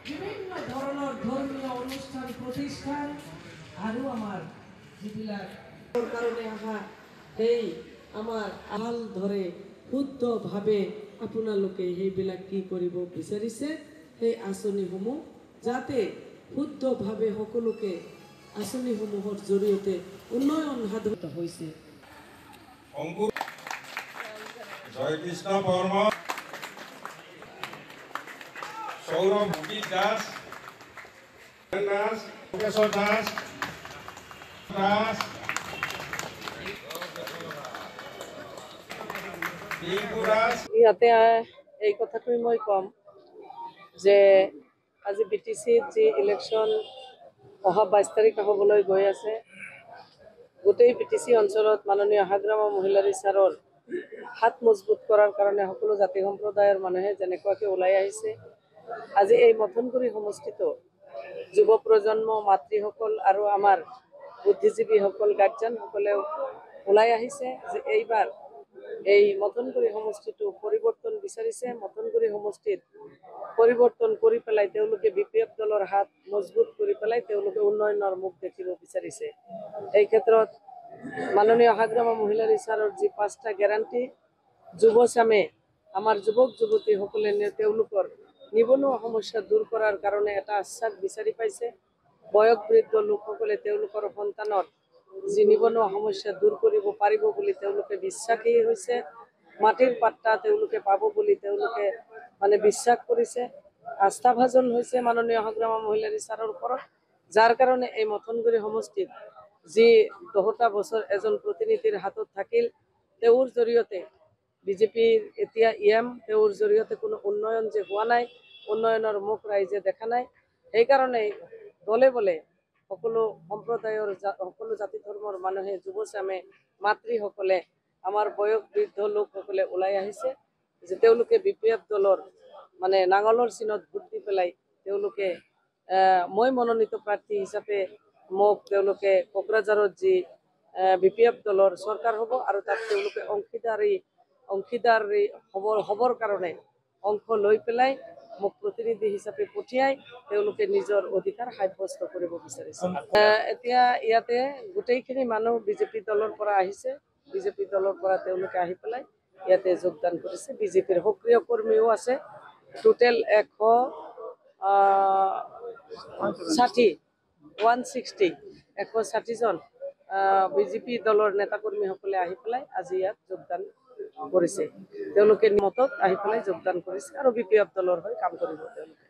বিভিন্ন ধৰনেৰ ধৰ্মীয় অনুষ্ঠান প্ৰতিষ্ঠান আৰু আমাৰ যিবিলাক কাৰণে আহা এই আমাৰ আল ধৰে শুদ্ধভাৱে আপোনালোকে সেইবিলাক কি কৰিব বিচাৰিছে সেই আঁচনিসমূহ যাতে শুদ্ধভাৱে সকলোকে আঁচনিসমূহৰ জৰিয়তে উন্নয়ন সাধন হৈছে। জয় কৃষ্ণ বর্মা, সৌরভ দাস দাস, প্রফেসর দাস দাস, ইয়াতে এই কথাটোই মই কম যে আজি বিটিচিত যি ইলেকশ্যন অহা 22 তাৰিখ হ'বলৈ গৈ আছে, গোটেই বিটিচি অঞ্চলত মাননীয় আহাগ্ৰাম মহিলাৰী ছাৰৰ হাত মজবুত কৰাৰ কাৰণে সকলো জাতি সম্প্ৰদায়ৰ মানুহে যেনেকুৱাকৈ ওলাই আহিছে, আজি এই মথনগুৰি সমষ্টিত যুৱ প্ৰজন্ম, মাতৃসকল আৰু আমাৰ বুদ্ধিজীৱীসকল, গাৰ্জেনসকলেও ওলাই আহিছে যে এইবাৰ এই মথনগুৰি সমষ্টিটো পৰিৱৰ্তন বিচাৰিছে। মথনগুৰি সমষ্টিত পৰিৱৰ্তন কৰি পেলাই তেওঁলোকে বিপিএফ দলৰ হাত মজবুত কৰি পেলাই তেওঁলোকে উন্নয়নৰ মুখ দেখিব বিচাৰিছে। এই ক্ষেত্ৰত মাননীয় আহাগ্ৰাম মহিলাৰী ছাৰৰ যি 5টা গ্যাৰাণ্টি যুৱচামে আমাৰ যুৱক যুৱতীসকলে তেওঁলোকৰ নিবনুৱা সমস্যা দূৰ কৰাৰ কাৰণে এটা আশ্বাস বিচাৰি পাইছে। বয়সবৃদ্ধ লোকসকলে তেওঁলোকৰ সন্তানৰ যি নিবনুৱা সমস্যা দূৰ কৰিব পাৰিব বুলি তেওঁলোকে বিশ্বাসী হৈছে। মাটিৰ পাট্টা তেওঁলোকে পাব বুলি তেওঁলোকে বিশ্বাস কৰিছে। আস্থাভাজন হৈছে মাননীয় আহাগ্ৰাম মহিলাৰী ছাৰৰ ওপৰত, যাৰ কাৰণে এই মথনগুৰি সমষ্টিত যি 10টা বছৰ এজন প্ৰতিনিধিৰ হাতত থাকিল, তেওঁৰ জৰিয়তে বিজেপিৰ এতিয়া তেওঁৰ জৰিয়তে কোনো উন্নয়ন যে হোৱা নাই, উন্নয়নৰ মুখ ৰাইজে দেখা নাই। সেইকাৰণে দলে বলে সকলো সম্প্ৰদায়ৰ সকলো জাতি ধৰ্মৰ মানুহে, যুৱচামে, মাতৃসকলে, আমাৰ বয়সবৃদ্ধ লোকসকলে ওলাই আহিছে যে তেওঁলোকে বিপিএফ দলৰ নাঙলৰ চিনত ভোট দি পেলাই তেওঁলোকে মই মনোনীত প্ৰাৰ্থী হিচাপে মোক তেওঁলোকে কোকৰাঝাৰত যি বিপিএফ দলৰ চৰকাৰ হ'ব আৰু তাত তেওঁলোকে অংশীদাৰী হ'বৰ কাৰণে অংশ লৈ পেলাই মোক প্ৰতিনিধি হিচাপে পঠিয়াই তেওঁলোকে নিজৰ অধিকাৰ সাব্যস্ত কৰিব বিচাৰিছে। এতিয়া ইয়াতে গোটেইখিনি মানুহ বিজেপি দলৰ পৰা আহিছে। বিজেপি দলৰ পৰা তেওঁলোকে আহি পেলাই ইয়াতে যোগদান কৰিছে। বিজেপিৰ সক্ৰিয় কৰ্মীও আছে। টোটেল 160 জন বিজেপি দলৰ নেতাকৰ্মীসকলে আহি পেলাই আজি ইয়াত যোগদান কৰিছে। তেওঁলোকে মতত আহি পেলাই যোগদান কৰিছে আৰু বিপিএফ দলৰ হৈ কাম কৰিব তেওঁলোকে।